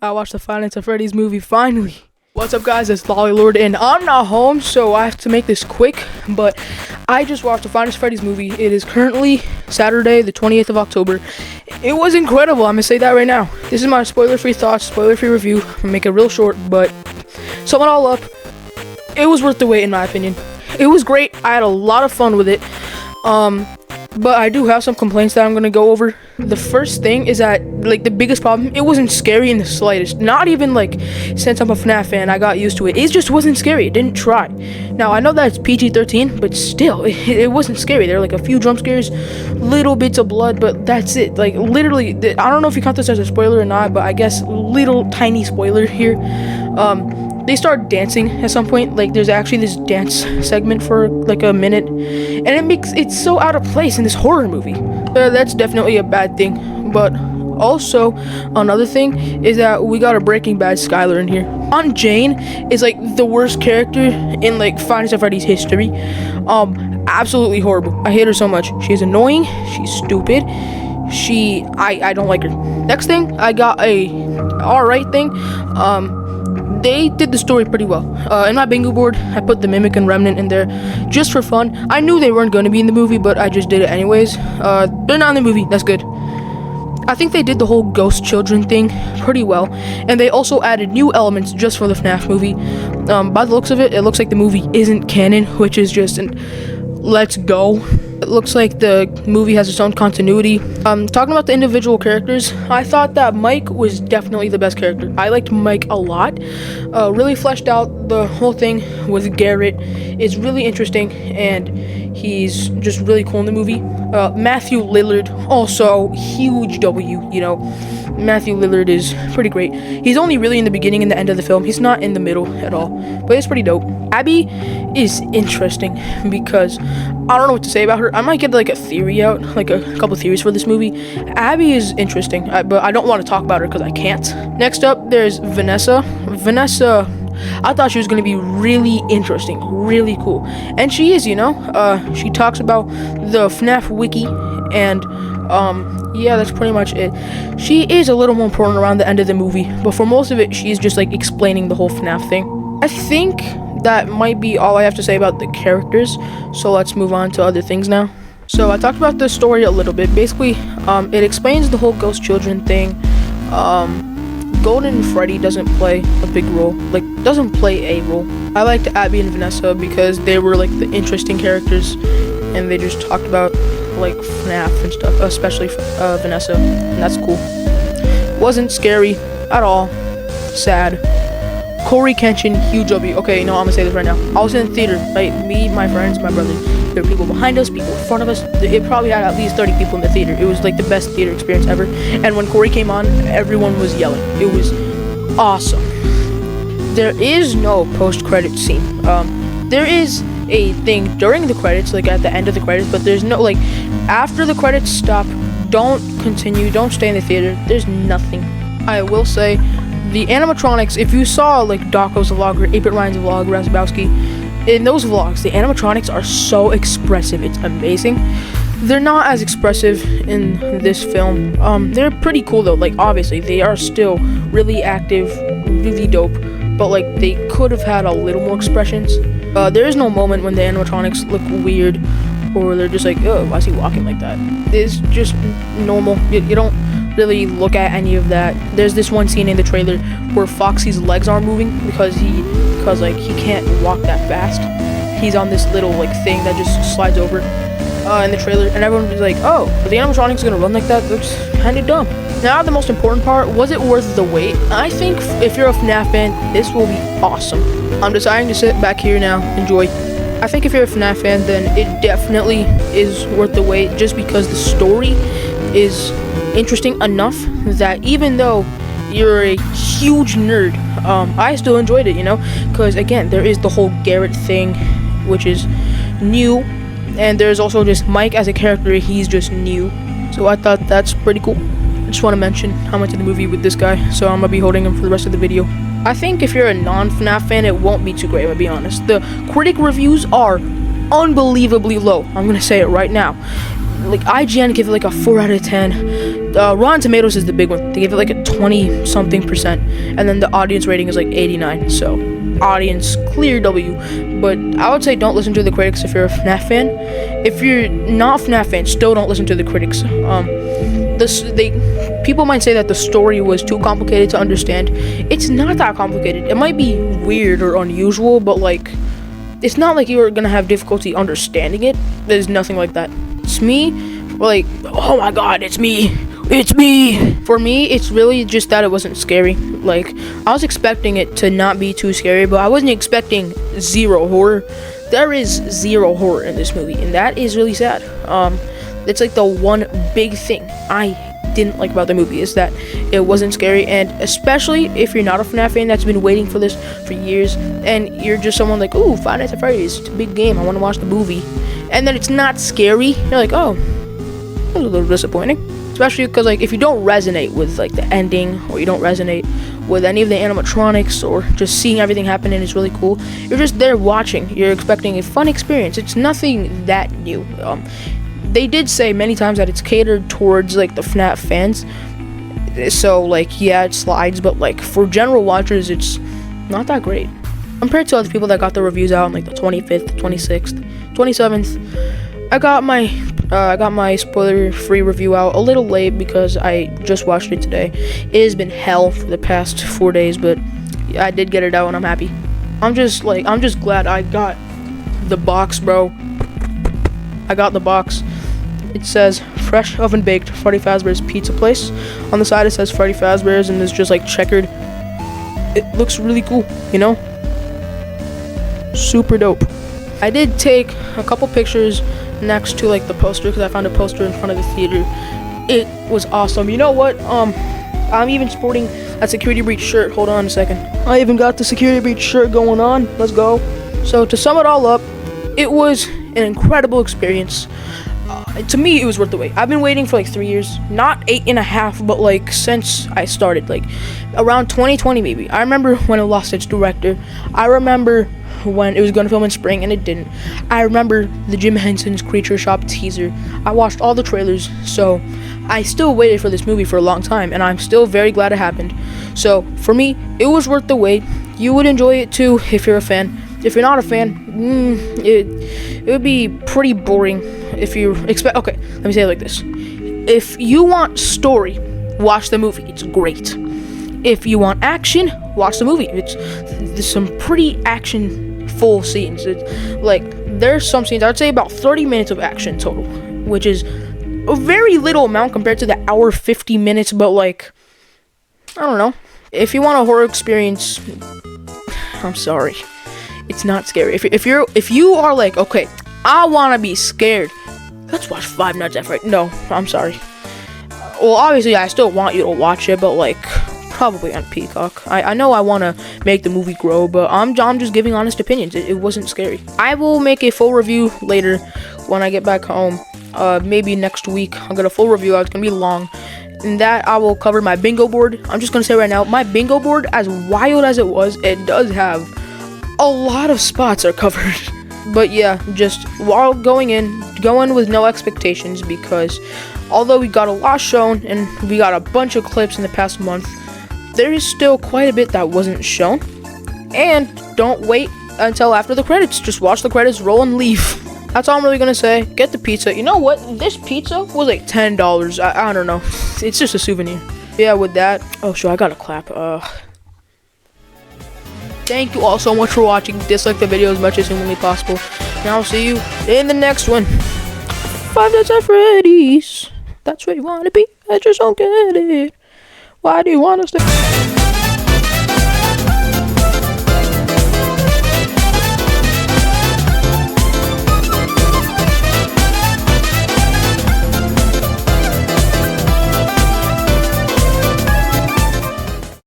I watched the Finance of Freddy's movie finally. What's up, guys? It's Lolly Lord, and I'm not home, so I have to make this quick. But I just watched the Finance of Freddy's movie. It is currently Saturday, the 28th of October. It was incredible. I'm gonna say that right now. This is my spoiler-free thoughts, spoiler-free review. I'm gonna make it real short, but sum it all up. It was worth the wait, in my opinion. It was great. I had a lot of fun with it. But I do have some complaints that I'm gonna go over. The first thing is that, like, the biggest problem, it wasn't scary in the slightest. Not even, like, since I'm a FNAF fan, I got used to it. It just wasn't scary. It didn't try. Now, I know that it's PG-13, but still, it wasn't scary. There were, like, a few jump scares, little bits of blood, but that's it. Like, literally, I don't know if you count this as a spoiler or not, but I guess little tiny spoiler here. They start dancing at some point. Like, there's actually this dance segment for like a minute, and it makes it so out of place in this horror movie. That's definitely a bad thing. But also, another thing is that we got a Breaking Bad Skylar in here. Aunt Jane is like the worst character in like Five Nights at Freddy's history. Absolutely horrible. I hate her so much. She's annoying. She's stupid. I don't like her. Next thing, I got a alright thing. They did the story pretty well. In my bingo board, I put the Mimic and Remnant in there just for fun. I knew they weren't going to be in the movie, but I just did it anyways. They're not in the movie. That's good. I think they did the whole ghost children thing pretty well, and they also added new elements just for the FNAF movie. By the looks of it, it looks like the movie isn't canon, which is just an let's go. It looks like the movie has its own continuity. Talking about the individual characters, I thought that Mike was definitely the best character. I liked Mike a lot. Really fleshed out the whole thing with Garrett. It's really interesting, and he's just really cool in the movie. Matthew Lillard, also huge W, you know. Matthew Lillard is pretty great. He's only really in the beginning and the end of the film. He's not in the middle at all, but it's pretty dope. Abby is interesting because I don't know what to say about her. I might get like a theory out, like a couple theories for this movie. Abby is interesting, but I don't want to talk about her because I can't. Next up, there's Vanessa. Vanessa, I thought she was going to be really interesting, really cool. And she is, you know. She talks about the FNAF wiki, and yeah, that's pretty much it. She is a little more important around the end of the movie, but for most of it, she's just like explaining the whole FNAF thing. I think that might be all I have to say about the characters, so let's move on to other things now. So I talked about the story a little bit. Basically, it explains the whole ghost children thing. Golden Freddy doesn't play a big role, like doesn't play a role. I liked Abby and Vanessa because they were like the interesting characters, and they just talked about like FNAF and stuff, especially Vanessa, and that's cool. Wasn't scary at all. Sad. Corey Kenshin, huge W. Okay, no, I'm gonna say this right now. I was in the theater, right? Me, my friends, my brother. There were people behind us, people in front of us. It probably had at least 30 people in the theater. It was like the best theater experience ever. And when Corey came on, everyone was yelling. It was awesome. There is no post-credit scene. There is a thing during the credits, like at the end of the credits, but there's no, like, after the credits stop, don't continue, don't stay in the theater. There's nothing. I will say, the animatronics, if you saw like Daco's vlog or 8-Bit Ryan's vlog, Razabowski, in those vlogs, the animatronics are so expressive. It's amazing. They're not as expressive in this film. They're pretty cool though. Like, obviously, they are still really active, really dope, but like they could have had a little more expressions. There is no moment when the animatronics look weird, or they're just like, oh, why is he walking like that? It's just normal. You don't really look at any of that. There's this one scene in the trailer where Foxy's legs aren't moving because he can't walk that fast. He's on this little like thing that just slides over in the trailer, and everyone was like, oh, are the animatronics gonna run like that? Looks kind of dumb. Now the most important part, was it worth the wait? I think if you're a FNAF fan, this will be awesome. I'm deciding to sit back here now, enjoy. I think if you're a FNAF fan, then it definitely is worth the wait, just because the story is interesting enough that even though you're a huge nerd, I still enjoyed it, you know, because again, there is the whole Garrett thing, which is new, and there's also just Mike as a character. He's just new, so I thought that's pretty cool. I just want to mention how much of the movie with this guy, so I'm gonna be holding him for the rest of the video. I think if you're a non-FNAF fan, it won't be too great, I'll be honest. The critic reviews are unbelievably low. I'm gonna say it right now. like IGN gave it like a 4 out of 10. Rotten Tomatoes is the big one. They gave it like a 20-something%, and then the audience rating is like 89. So audience clear W. But I would say don't listen to the critics if you're a FNAF fan. If you're not a FNAF fan, still don't listen to the critics. People might say that the story was too complicated to understand. It's not that complicated. It might be weird or unusual, but like, it's not like you're gonna have difficulty understanding it. There's nothing like that. It's me, like, oh my god, it's me. It's me. For me, it's really just that it wasn't scary. Like, I was expecting it to not be too scary, but I wasn't expecting zero horror. There is zero horror in this movie, and that is really sad. It's like the one big thing I didn't like about the movie is that it wasn't scary, and especially if you're not a FNAF fan that's been waiting for this for years, and you're just someone like, ooh, Five Nights at Freddy's, it's a big game, I want to watch the movie, and then it's not scary, you're like, oh, that was a little disappointing. Especially because, like, if you don't resonate with like the ending, or you don't resonate with any of the animatronics, or just seeing everything happen and it's really cool, you're just there watching, you're expecting a fun experience. It's nothing that new. They did say many times that it's catered towards like the FNAF fans, so like, yeah, it slides, but like for general watchers it's not that great compared to other people that got the reviews out on like the 25th, 26th, 27th. I got my spoiler-free review out a little late because I just watched it today. It has been hell for the past 4 days, but I did get it out and I'm happy. I'm just glad I got the box, bro. I got the box. It says fresh oven baked Freddy Fazbear's Pizza Place. On the side it says Freddy Fazbear's, and it's just like checkered. It looks really cool, you know? Super dope. I did take a couple pictures next to like the poster because I found a poster in front of the theater. It was awesome. You know what? I'm even sporting a security breach shirt. Hold on a second. I even got the security breach shirt going on. Let's go. So to sum it all up, it was an incredible experience. To me, it was worth the wait. I've been waiting for like 3 years, not 8.5, but like since I started, like around 2020 maybe. I remember when it lost its director. I remember when it was going to film in spring and it didn't. I remember the Jim Henson's Creature Shop teaser. I watched all the trailers, so I still waited for this movie for a long time, and I'm still very glad it happened. So for me, it was worth the wait. You would enjoy it too if you're a fan. If you're not a fan, it would be pretty boring. If you expect, okay, let me say it like this. If you want story, watch the movie. It's great. If you want action, watch the movie. There's some pretty action-full scenes. There's some scenes, I'd say about 30 minutes of action total, which is a very little amount compared to the hour 50 minutes, but like, I don't know. If you want a horror experience, I'm sorry. It's not scary. If you are like, okay, I want to be scared, let's watch Five Nights at Freddy's. No, I'm sorry. Well, obviously, I still want you to watch it, but like, probably on Peacock. I know I want to make the movie grow, but I'm just giving honest opinions. It wasn't scary. I will make a full review later when I get back home. Maybe next week. I'll get a full review out. It's gonna be long. In that, I will cover my bingo board. I'm just gonna say right now, my bingo board, as wild as it was, it does have a lot of spots are covered. But yeah, just while going with no expectations, because although we got a lot shown and we got a bunch of clips in the past month, there is still quite a bit that wasn't shown. And don't wait until after the credits. Just watch the credits, roll, and leave. That's all I'm really gonna say. Get the pizza. You know what? This pizza was like $10. I don't know. It's just a souvenir. Yeah, with that. Oh, sure. I gotta clap. Thank you all so much for watching. Dislike the video as much as humanly possible. And I'll see you in the next one. Five Nights at Freddy's. That's where you wanna be. I just don't get it. Why do you want to stay?